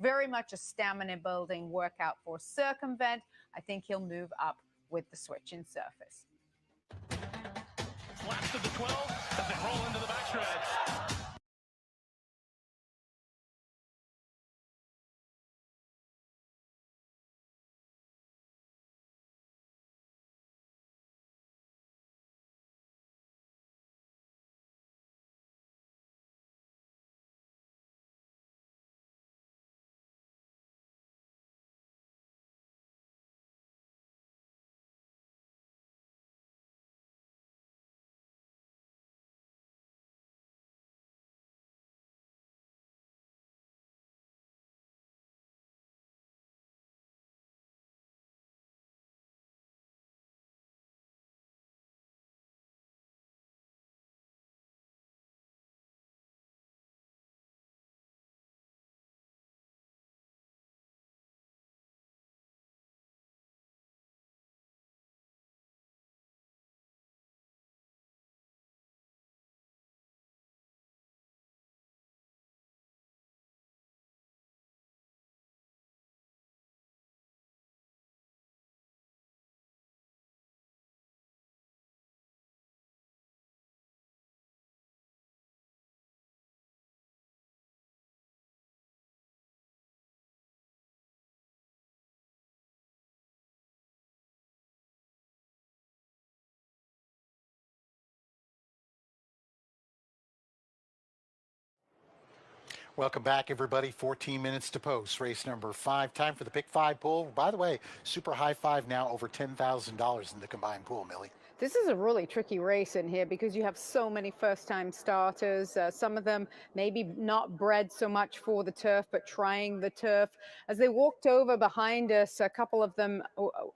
very much a stamina building workout for circumvent. I think he'll move up with the switch in surface. Last of the 12 as they roll into the backstretch. Welcome back, everybody. 14 minutes to post. Race number 5. Time for the pick 5 pool. By the way, super high 5 now, over $10,000 in the combined pool, Millie. This is a really tricky race in here because you have so many first-time starters. Some of them maybe not bred so much for the turf, but trying the turf. As they walked over behind us, a couple of them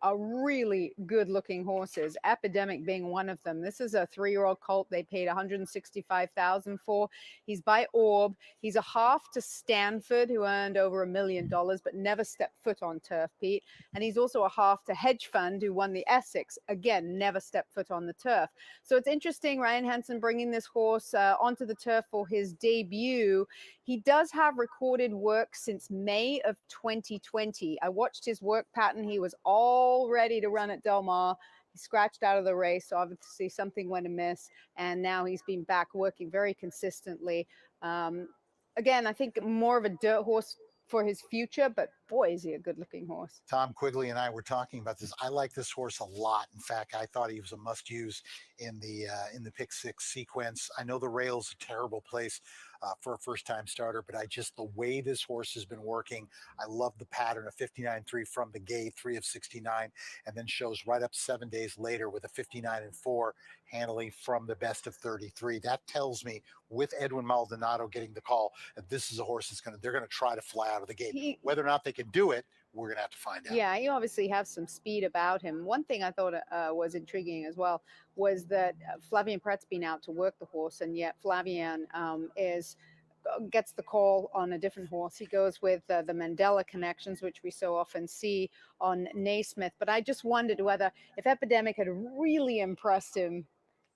are really good-looking horses, Epidemic being one of them. This is a 3-year-old colt they paid $165,000 for. He's by Orb. He's a half to Stanford, who earned over $1 million, but never stepped foot on turf, Pete. And he's also a half to Hedge Fund, who won the Essex. Again, never stepped foot on the turf. So it's interesting, Ryan Hansen bringing this horse onto the turf for his debut. He does have recorded work since May of 2020. I watched his work pattern. He was all ready to run at Del Mar. He scratched out of the race, so obviously something went amiss, and now he's been back working very consistently. Again, I think more of a dirt horse for his future, but boy, is he a good-looking horse. Tom Quigley and I were talking about this. I like this horse a lot. In fact, I thought he was a must-use in the pick 6 sequence. I know the rail's a terrible place for a first-time starter, but the way this horse has been working, I love the pattern of 59.3 from the gate, 3 of 69, and then shows right up 7 days later with a 59.4 handling from the best of 33. That tells me, with Edwin Maldonado getting the call, that this is a horse they're gonna try to fly out of the gate. Whether or not they can do it, we're going to have to find out. Yeah, he obviously has some speed about him. One thing I thought was intriguing as well was that Flavien Prat's been out to work the horse, and yet Flavien gets the call on a different horse. He goes with the Mandela connections, which we so often see on Naismith. But I just wondered whether, if Epidemic had really impressed him,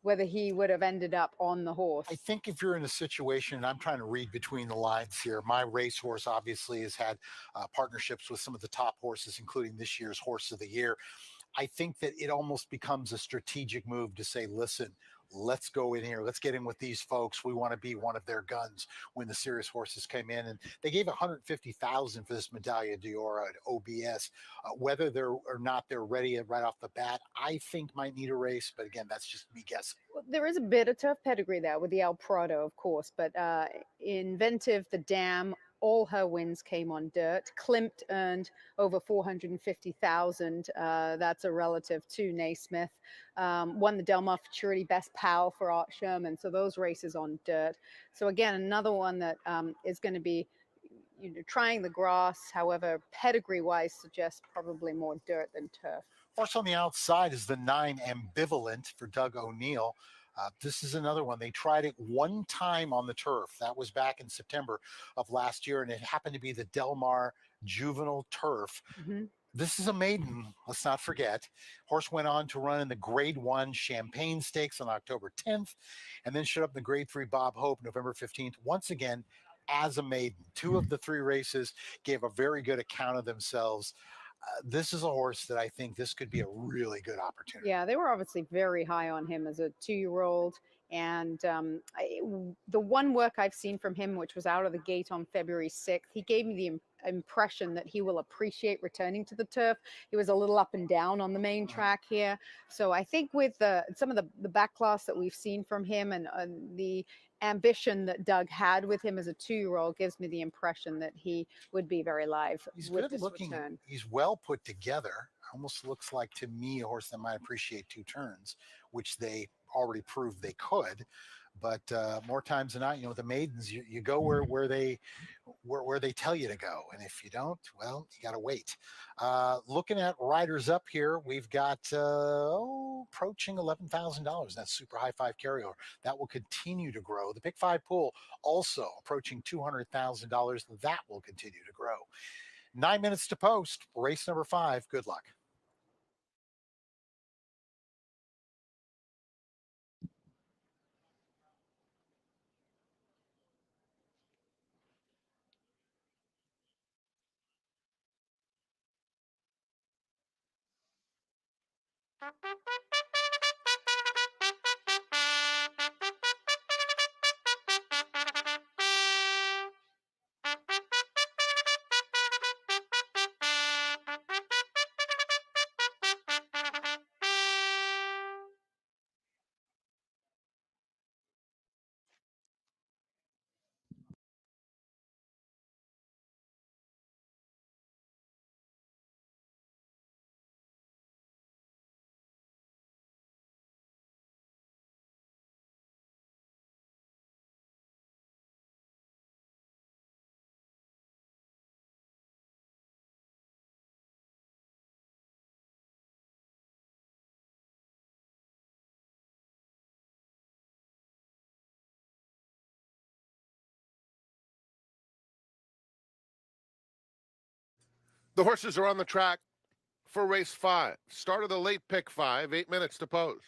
whether he would have ended up on the horse. I think if you're in a situation, and I'm trying to read between the lines here, my racehorse obviously has had partnerships with some of the top horses, including this year's Horse of the Year. I think that it almost becomes a strategic move to say, listen, let's go in here. Let's get in with these folks. We want to be one of their guns when the serious horses came in. And they gave $150,000 for this Medaglia d'Oro at OBS. Whether they're or not they're ready right off the bat, I think might need a race. But again, that's just me guessing. Well, there is a bit of turf pedigree there with the El Prado, of course, but Inventive, the Dam, all her wins came on dirt. Klimt earned over $450,000. That's a relative to Naismith. Won the Del Mar Futurity Best Pal for Art Sherman. So those races on dirt. So again, another one that is going to be, trying the grass. However, pedigree-wise suggests probably more dirt than turf. Horse on the outside is the 9 Ambivalent for Doug O'Neill. This is another one. They tried it one time on the turf. That was back in September of last year, and it happened to be the Del Mar Juvenile Turf. Mm-hmm. This is a maiden, let's not forget. Horse went on to run in the Grade 1 Champagne Stakes on October 10th, and then showed up in the Grade 3 Bob Hope November 15th. Once again, as a maiden. Two of the three races gave a very good account of themselves. This is a horse that I think this could be a really good opportunity. Yeah, they were obviously very high on him as a 2-year-old. And the one work I've seen from him, which was out of the gate on February 6th, he gave me the impression that he will appreciate returning to the turf. He was a little up and down on the main track here. So I think with some of the back class that we've seen from him and the ambition that Doug had with him as a 2-year-old gives me the impression that he would be very live He's with good this looking. return. He's well put together. Almost looks like to me a horse that might appreciate 2 turns, which they already proved they could. But more times than not, the maidens, you go where they tell you to go, and if you don't, well, you got to wait. Looking at riders up here, we've got approaching $11,000. That's super high five carryover. That will continue to grow. The pick five pool also approaching $200,000. That will continue to grow. 9 minutes to post. Race number 5. Good luck. The horses are on the track for race 5. Start of the late pick 5, 8 minutes to post.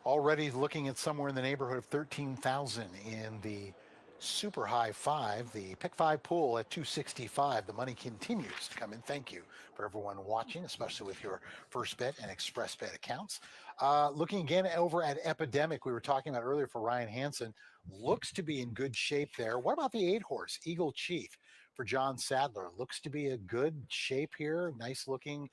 already looking at somewhere in the neighborhood of 13,000 in the super high five. The pick five pool at 265. The money continues to come in. Thank you for everyone watching, especially with your first bet and express bet accounts. Looking again over at Epidemic, we were talking about earlier for Ryan Hansen, looks to be in good shape there. What about the 8-horse Eagle Chief for John Sadler? Looks to be a good shape here. Nice looking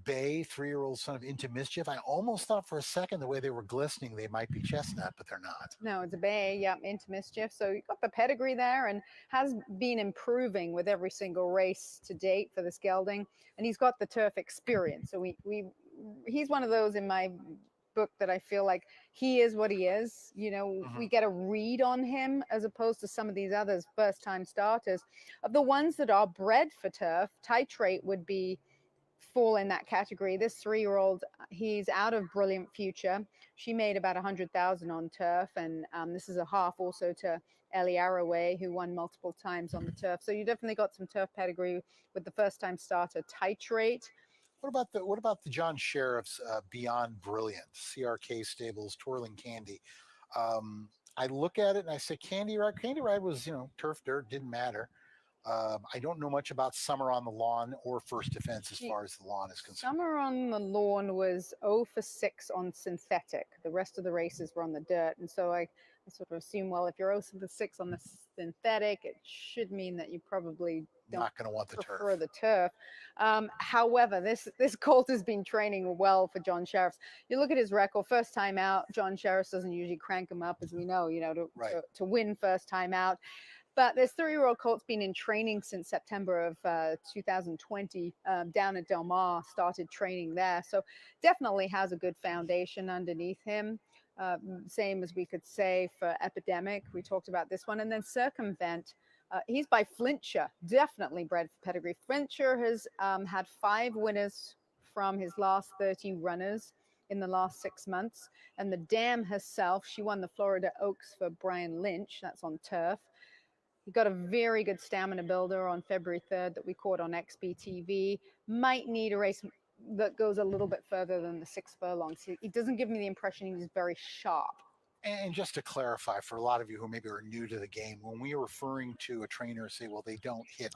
bay, 3-year-old son of Into Mischief. I almost thought for a second the way they were glistening they might be chestnut, but they're not. No, it's a bay, yeah, Into Mischief. So you've got the pedigree there and has been improving with every single race to date for this gelding. And he's got the turf experience. So he's one of those in my book that I feel like he is what he is. You know, we get a read on him as opposed to some of these others, first-time starters. Of the ones that are bred for turf, Titrate would be fall in that category. This 3-year-old, he's out of Brilliant Future. She made about 100,000 on turf, and this is a half also to Ellie Arroway, who won multiple times on the turf. So you definitely got some turf pedigree with the first-time starter Titrate. What about the John Sheriff's Beyond Brilliant, CRK Stables, Twirling Candy? I look at it and I say Candy Ride. Candy Ride was, turf dirt, didn't matter. I don't know much about Summer on the Lawn or First Defense as far as the lawn is concerned. Summer on the Lawn was 0 for 6 on synthetic. The rest of the races were on the dirt. And so I sort of assume, well, if you're 0 for 6 on the synthetic, it should mean that you probably don't not going to want the prefer turf. the turf. However, this colt has been training well for John Sheriffs. You look at his record, first time out. John Sheriffs doesn't usually crank him up, as we know, to win first time out. But this 3-year-old colt's been in training since September of 2020 down at Del Mar, started training there. So definitely has a good foundation underneath him. Same as we could say for Epidemic. We talked about this one. And then Circumvent. He's by Flincher, definitely bred for pedigree. Flincher has had 5 winners from his last 30 runners in the last 6 months. And the dam herself, she won the Florida Oaks for Brian Lynch. That's on turf. He got a very good stamina builder on February 3rd that we caught on XBTV. Might need a race that goes a little bit further than the 6 furlongs. He doesn't give me the impression he's very sharp. And just to clarify, for a lot of you who maybe are new to the game, when we are referring to a trainer say, well, they don't hit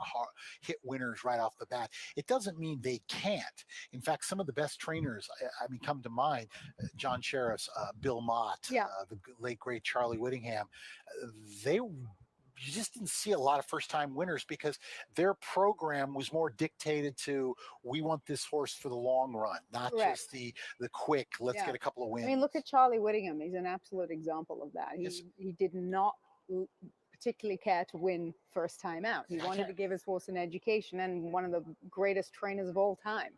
winners right off the bat, it doesn't mean they can't. In fact, some of the best trainers, come to mind, John Sheriff's, Bill Mott, the late great Charlie Whittingham, you just didn't see a lot of first-time winners because their program was more dictated to, we want this horse for the long run, not just the quick, let's get a couple of wins. I mean, look at Charlie Whittingham. He's an absolute example of that. He did not particularly care to win first time out. He wanted to give his horse an education, and one of the greatest trainers of all time.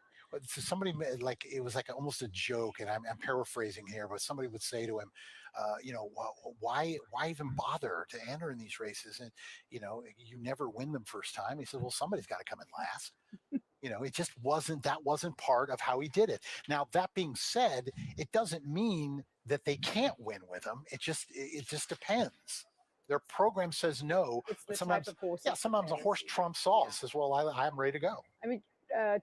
So somebody, like, it was like almost a joke, and I'm paraphrasing here, but somebody would say to him, why even bother to enter in these races? And, you never win them first time. He said, well, somebody's got to come in last. It just wasn't part of how he did it. Now, that being said, it doesn't mean that they can't win with them. It just depends. Their program says no. It's the sometimes, type of horse. Sometimes a horse trumps all. Says, well, I'm ready to go. I mean,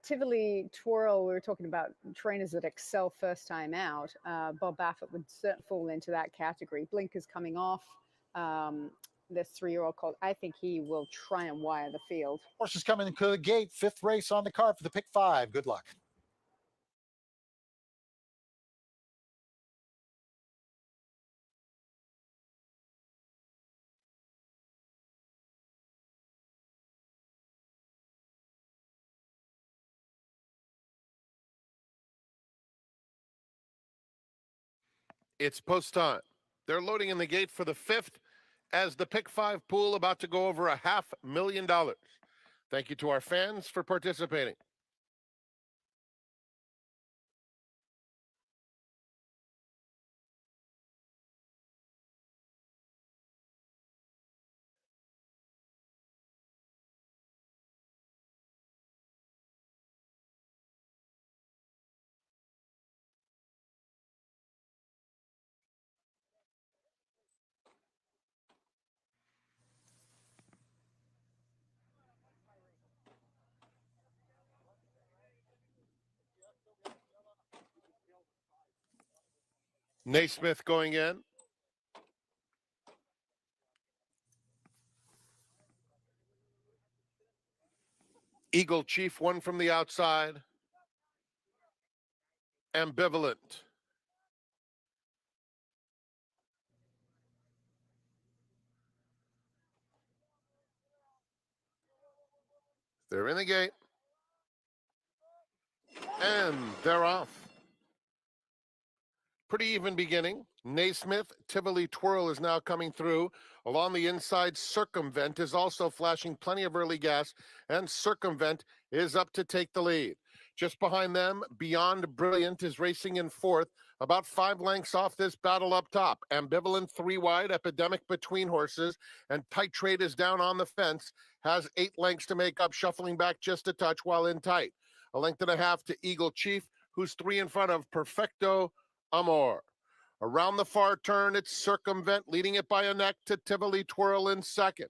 Tivoli Twirl, we were talking about trainers that excel first time out. Bob Baffert would certainly fall into that category. Blinker's coming off. This 3-year-old colt, I think he will try and wire the field. Horses coming to the gate. 5th race on the card for the pick 5. Good luck. It's post time. They're loading in the gate for the 5th as the pick 5 pool about to go over $500,000. Thank you to our fans for participating. Naismith going in. Eagle Chief, one from the outside. Ambivalent. They're in the gate. And they're off. Pretty even beginning. Naismith, Tivoli Twirl is now coming through. Along the inside, Circumvent is also flashing plenty of early gas, and Circumvent is up to take the lead. Just behind them, Beyond Brilliant is racing in fourth, about 5 lengths off this battle up top. Ambivalent 3 wide, Epidemic between horses, and Tight Trade is down on the fence, has 8 lengths to make up, shuffling back just a touch while in tight. A length and a half to Eagle Chief, who's 3 in front of Perfecto Amor. Around the far turn, it's Circumvent, leading it by a neck to Tivoli Twirl in second.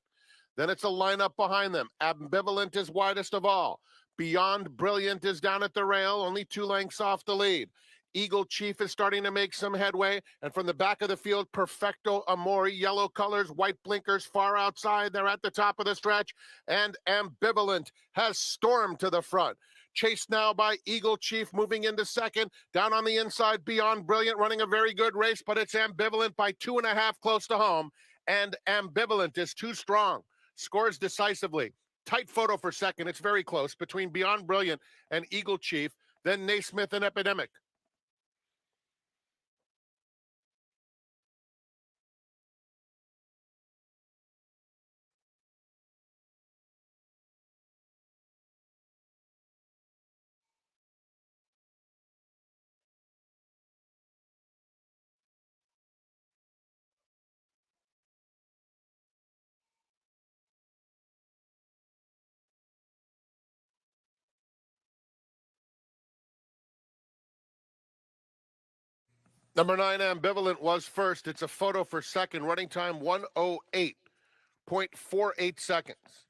Then it's a lineup behind them. Ambivalent is widest of all. Beyond Brilliant is down at the rail, only 2 lengths off the lead. Eagle Chief is starting to make some headway, and from the back of the field, Perfecto Amor, yellow colors, white blinkers far outside. They're at the top of the stretch, and Ambivalent has stormed to the front. Chased now by Eagle Chief, moving into second. Down on the inside, Beyond Brilliant, running a very good race, but it's Ambivalent by 2.5 close to home, and Ambivalent is too strong. Scores decisively. Tight photo for second. It's very close between Beyond Brilliant and Eagle Chief, then Naismith and Epidemic. Number 9, Ambivalent, was first. It's a photo for second. Running time 1:08.48 seconds.